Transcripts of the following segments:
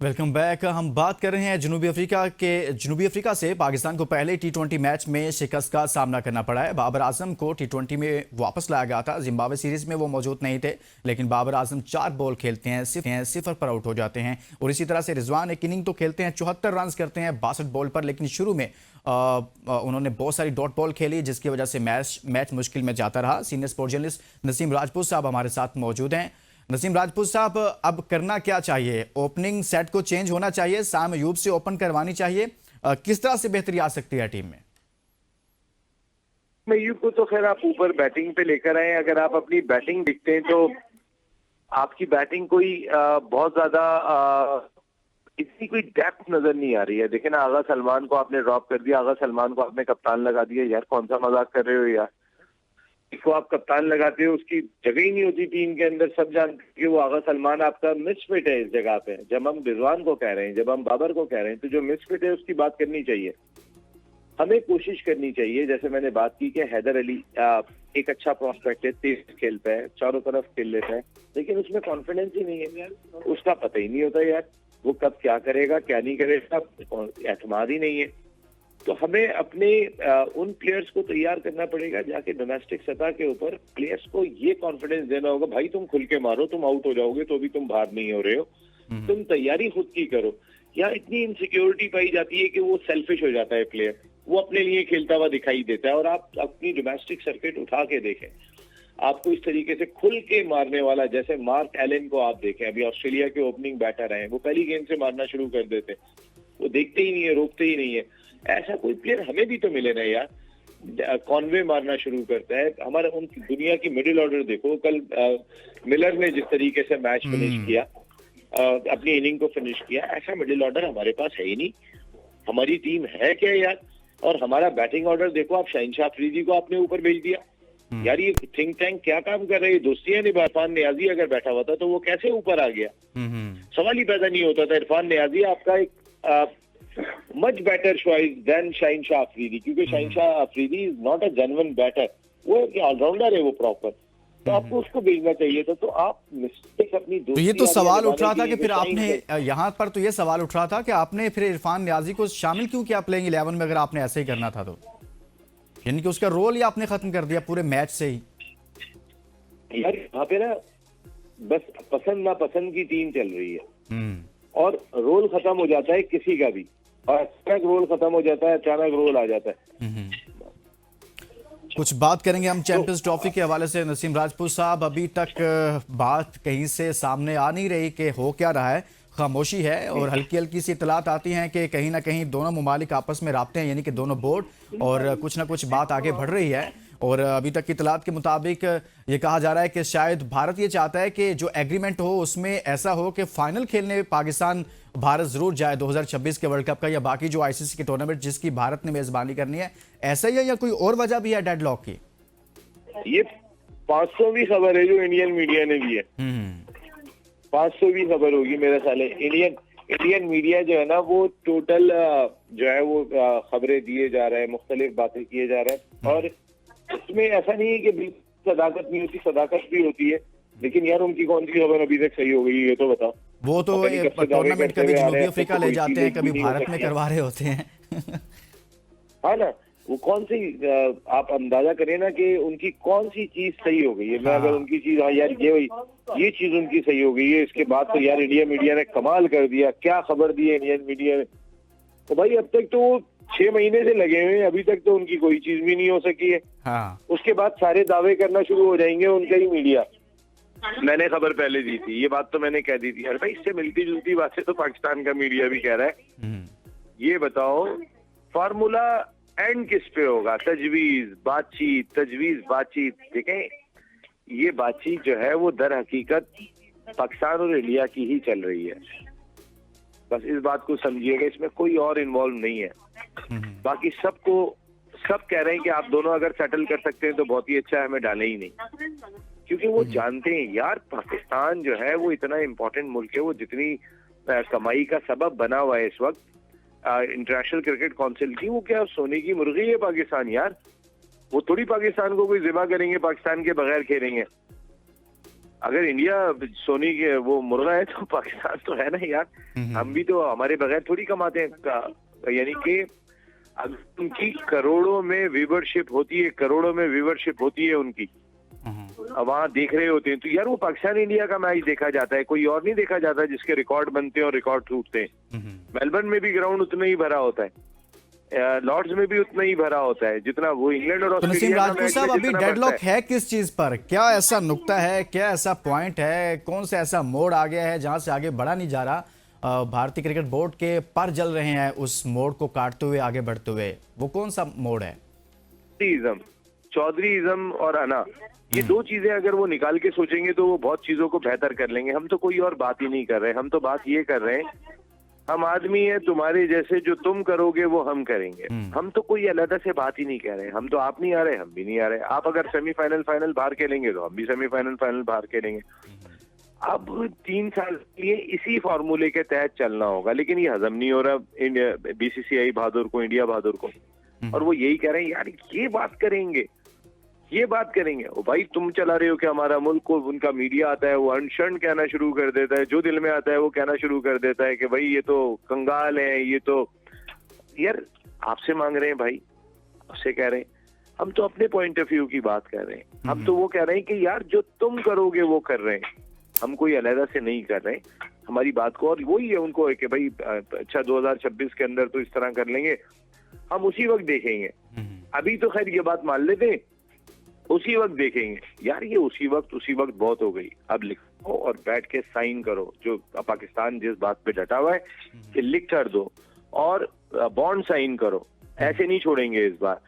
Welcome back. हम बात कर रहे हैं जनूबी अफ्रीका से पाकिस्तान को पहले टी20 मैच में शिकस्त का सामना करना पड़ा है। बाबर आजम को टी20 में वापस लाया गया था। जिम्बाब्वे सीरीज में वो मौजूद नहीं थे, लेकिन बाबर आजम 4 बॉल खेलते हैं, सिफर पर आउट हो जाते हैं। और इसी तरह से रिजवान एक इनिंग तो खेलते हैं, 74 रन करते हैं 62 बॉल पर, लेकिन शुरू में उन्होंने बहुत सारी डॉट बॉल खेली, जिसकी वजह से मैच मुश्किल में जाता रहा। Senior sport journalist Naseem Rajput साहब हमारे साथ मौजूद हैं। नसीम राजपूत साहब, अब करना क्या चाहिए? ओपनिंग सेट को चेंज होना चाहिए, साम अयूब से ओपन करवानी चाहिए, किस तरह से बेहतरी आ सकती है टीम में? अयूब को तो खैर आप ऊपर बैटिंग पे लेकर आए। अगर आप अपनी बैटिंग देखते हैं तो आपकी बैटिंग कोई बहुत ज्यादा इतनी कोई डेप्थ नजर नहीं आ रही है। देखे ना, आगा सलमान को आपने ड्रॉप कर दिया, आगा सलमान को आपने कप्तान लगा दिया। यार कौन सा मजाक कर रहे हो यार? इसको आप कप्तान लगाते हो, उसकी जगह ही नहीं होती टीम के अंदर। सब जानते हैं कि वो आगा सलमान आपका मिसफिट है इस जगह पे। जब हम रिजवान को कह रहे हैं, जब हम बाबर को कह रहे हैं, तो जो मिसफिट है उसकी बात करनी चाहिए। हमें कोशिश करनी चाहिए, जैसे मैंने बात की कि हैदर अली एक अच्छा प्रॉस्पेक्ट है, तेज खेलता है, चारों तरफ खेल लेता है, लेकिन उसमें कॉन्फिडेंस ही नहीं है यार। उसका पता ही नहीं होता यार वो कब क्या करेगा क्या नहीं करेगा, एतमाद ही नहीं है। तो हमें अपने उन प्लेयर्स को तैयार करना पड़ेगा, जाके डोमेस्टिक सतह के ऊपर प्लेयर्स को ये कॉन्फिडेंस देना होगा, भाई तुम खुल के मारो, तुम आउट हो जाओगे तो भी तुम बाहर नहीं हो रहे हो, तुम तैयारी खुद की करो। यहाँ इतनी इनसिक्योरिटी पाई जाती है कि वो सेल्फिश हो जाता है प्लेयर, वो अपने लिए खेलता हुआ दिखाई देता है। और आप अपनी डोमेस्टिक सर्किट उठा के देखें, आपको इस तरीके से खुल के मारने वाला, जैसे मार्क एलन को आप देखें, अभी ऑस्ट्रेलिया के ओपनिंग बैटर हैं, वो पहली गेंद से मारना शुरू कर देते, वो देखते ही नहीं है, रोकते ही नहीं है। ऐसा कोई प्लेयर हमें भी तो मिले ना यार। कॉनवे मारना शुरू करता है। हमारे उनकी दुनिया की मिडिल ऑर्डर देखो, कल मिलर ने जिस तरीके से मैच फिनिश किया, अपनी इनिंग को फिनिश किया, ऐसा मिडिल ऑर्डर हमारे पास है ही नहीं। हमारी टीम है क्या यार? और हमारा बैटिंग ऑर्डर देखो, आप शहनशाह अफरीदी को आपने ऊपर भेज दिया यार। ये थिंक टैंक क्या काम कर रहे हैं? दोस्तियां निभा। इरफान नियाजी अगर बैठा हुआ था तो वो कैसे ऊपर आ गया? सवाल ही पैदा नहीं होता था। इरफान नियाजी आपका एक मच बेटर चॉइस देन शहनशाह अफरीदी, क्योंकि Shahanshah Afridi is not a genuine batter, वो एक ऑलराउंडर है वो प्रॉपर। तो आपको उसको भेजना चाहिए था। तो आप मिस्टेक अपनी तो ये तो सवाल उठ रहा था कि फिर आपने यहाँ पर तो ये सवाल उठ रहा था कि आपने फिर इरफान नियाजी को शामिल क्यों किया प्लेइंग 11 में, अगर आपने ऐसे ही करना था तो? यानी कि उसका रोल ही आपने खत्म कर दिया पूरे मैच से ही। यार वहां पे ना बस पसंद नापसंद की टीम चल रही है, और रोल खत्म हो जाता है किसी का भी, और अचानक रोल खत्म हो जाता है, अचानक रोल आ जाता है। कुछ बात करेंगे हम चैंपियंस ट्रॉफी के हवाले से। नसीम राजपूत साहब, अभी तक बात कहीं से सामने आ नहीं रही कि हो क्या रहा है, खामोशी है, और हल्की हल्की सी इतलात आती हैं कि कहीं ना कहीं दोनों ममालिक आपस में राब्ते हैं, यानी कि दोनों बोर्ड, और कुछ ना कुछ बात आगे बढ़ रही है। और अभी तक की इतलात के मुताबिक ये कहा जा रहा है कि शायद भारत ये चाहता है कि जो एग्रीमेंट हो उसमें ऐसा हो कि फाइनल खेलने पाकिस्तान भारत जरूर जाए 2026 के वर्ल्ड कप का, या बाकी जो आईसीसी के टूर्नामेंट जिसकी भारत ने मेजबानी करनी है। ऐसा ही है या कोई और वजह भी है डेडलॉक की? ये 500वीं खबर है जो इंडियन मीडिया ने दी है। 500वीं खबर होगी मेरे ख्याल है। इंडियन मीडिया जो है ना, वो टोटल जो है वो खबरें दिए जा रहे हैं, मुख्तलिफ बातें किए जा रहे हैं। और इसमें ऐसा नहीं है कि बिल्कुल सदाकत नहीं होती, सदाकत भी होती है। लेकिन यार उनकी कौन सी खबर अभी तक सही हो गई ये तो बताओ। वो तो टूर्नामेंट कभी जनूबी अफ्रीका ले जाते हैं, कभी भारत में करवा रहे होते हैं। हाँ ना, वो कौन सी आप अंदाजा करें ना कि उनकी कौन सी चीज सही हो गई है। मैं अगर उनकी चीज, हाँ यार ये चीज उनकी सही हो गई है, इसके बाद तो यार इंडिया मीडिया ने कमाल कर दिया, क्या खबर दी है इंडियन मीडिया ने। तो भाई अब तक तो 6 महीने से लगे हुए हैं, अभी तक तो उनकी कोई चीज भी नहीं हो सकी है। उसके बाद सारे दावे करना शुरू हो जाएंगे उनका ही मीडिया, मैंने खबर पहले दी थी, ये बात तो मैंने कह दी थी। अरे भाई इससे मिलती जुलती बातें तो पाकिस्तान का मीडिया भी कह रहा है। ये बताओ फार्मूला एंड किस पे होगा? तजवीज बातचीत। देखें, ये बातचीत जो है वो दर हकीकत पाकिस्तान और इंडिया की ही चल रही है। बस इस बात को समझिएगा, इसमें कोई और इन्वॉल्व नहीं है। बाकी सब कह रहे हैं कि आप दोनों अगर सेटल कर सकते हैं तो बहुत ही अच्छा है, हमें डालें ही नहीं। क्योंकि वो जानते हैं यार पाकिस्तान जो है वो इतना इम्पोर्टेंट मुल्क है, वो जितनी कमाई का सबब बना हुआ है इस वक्त इंटरनेशनल क्रिकेट काउंसिल की, वो क्या सोने की मुर्गी है पाकिस्तान यार? वो थोड़ी पाकिस्तान को कोई जिबा करेंगे, पाकिस्तान के बगैर खेलेंगे। अगर इंडिया सोनी के वो मुर्गा है तो पाकिस्तान तो है ना यार। हम भी तो हमारे बगैर थोड़ी कमाते हैं। यानी कि अगर उनकी करोड़ों में व्यूवरशिप होती है, करोड़ों में व्यूवरशिप होती है उनकी, वहाँ देख रहे होते हैं, तो यार वो पाकिस्तान इंडिया का मैच देखा जाता है, कोई और नहीं देखा जाता जिसके रिकॉर्ड बनते हैं और रिकॉर्ड टूटते हैं। मेलबर्न में भी ग्राउंड उतना ही भरा होता है, लॉर्ड्स में भी उतना ही भरा होता है जितना वो इंग्लैंड और तो नसीम ऑस्ट्रेलिया का राजपूत मैच साहब, में अभी जितना डेडलॉक भरता है। है किस चीज पर? क्या ऐसा नुक्ता है, क्या ऐसा पॉइंट है, कौन सा ऐसा मोड़ आ गया है जहां से आगे बढ़ा नहीं जा रहा? भारतीय क्रिकेट बोर्ड के पर जल रहे हैं उस मोड़ को काटते हुए, आगे बढ़ते हुए। वो कौन सा मोड़ है? चौधरीइज्म और अना, ये दो चीजें अगर वो निकाल के सोचेंगे तो वो बहुत चीजों को बेहतर कर लेंगे। हम तो कोई और बात ही नहीं कर रहे, हम तो बात ये कर रहे हैं, हम आदमी है तुम्हारे जैसे, जो तुम करोगे वो हम करेंगे। हम तो कोई अलग से बात ही नहीं कर रहे। हम तो आप नहीं आ रहे, हम भी नहीं आ रहे। आप अगर सेमीफाइनल फाइनल बाहर खेलेंगे तो हम भी सेमीफाइनल फाइनल बाहर खेलेंगे। अब 3 साल के लिए इसी फॉर्मूले के तहत चलना होगा, लेकिन ये हजम नहीं हो रहा बीसीसीआई बहादुर को, इंडिया बहादुर को। और वो यही कह रहे हैं यार ये बात करेंगे, ये बात करेंगे। ओ भाई तुम चला रहे हो कि हमारा मुल्क को, उनका मीडिया आता है वो अनशन कहना शुरू कर देता है, जो दिल में आता है वो कहना शुरू कर देता है कि भाई ये तो कंगाल है, ये तो। यार आपसे मांग रहे हैं भाई, आपसे कह रहे हैं, हम तो अपने पॉइंट ऑफ व्यू की बात कर रहे हैं। हम तो वो कह रहे हैं कि यार जो तुम करोगे वो कर रहे हैं, हम कोई अलहदा से नहीं कर रहे हैं हमारी बात को। और वही है उनको है कि भाई अच्छा 2026 के अंदर तो इस तरह कर लेंगे, हम उसी वक्त देखेंगे। अभी तो खैर ये बात मान लेते हैं, उसी वक्त देखेंगे। यार ये उसी वक्त बहुत हो गई। अब लिखो और बैठ के साइन करो, जो पाकिस्तान जिस बात पे डटा हुआ है कि लिख कर दो और बॉन्ड साइन करो, ऐसे नहीं छोड़ेंगे इस बार।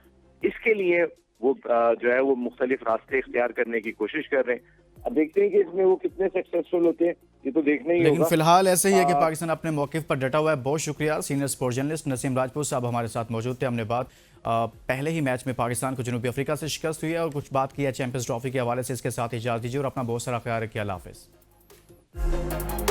इसके लिए वो जो है वो मुख्तलिफ रास्ते इख्तियार करने की कोशिश कर रहे हैं। अब देखते हैं कि इसमें वो कितने सक्सेसफुल होते हैं, ये तो देखना ही होगा। लेकिन फिलहाल ऐसे ही है कि पाकिस्तान अपने मौक़िफ़ पर डटा हुआ है। बहुत शुक्रिया। Senior sports journalist Naseem Rajput साहब हमारे साथ मौजूद थे। हमने बात पहले ही मैच में पाकिस्तान को जनूबी अफ्रीका से शिकस्त हुई है और कुछ बात की है चैंपियंस ट्रॉफी के हवाले से। इसके साथ इजाज़त दीजिए और अपना बहुत सारा ख्याल रखिए। अल्लाह हाफ़िज़।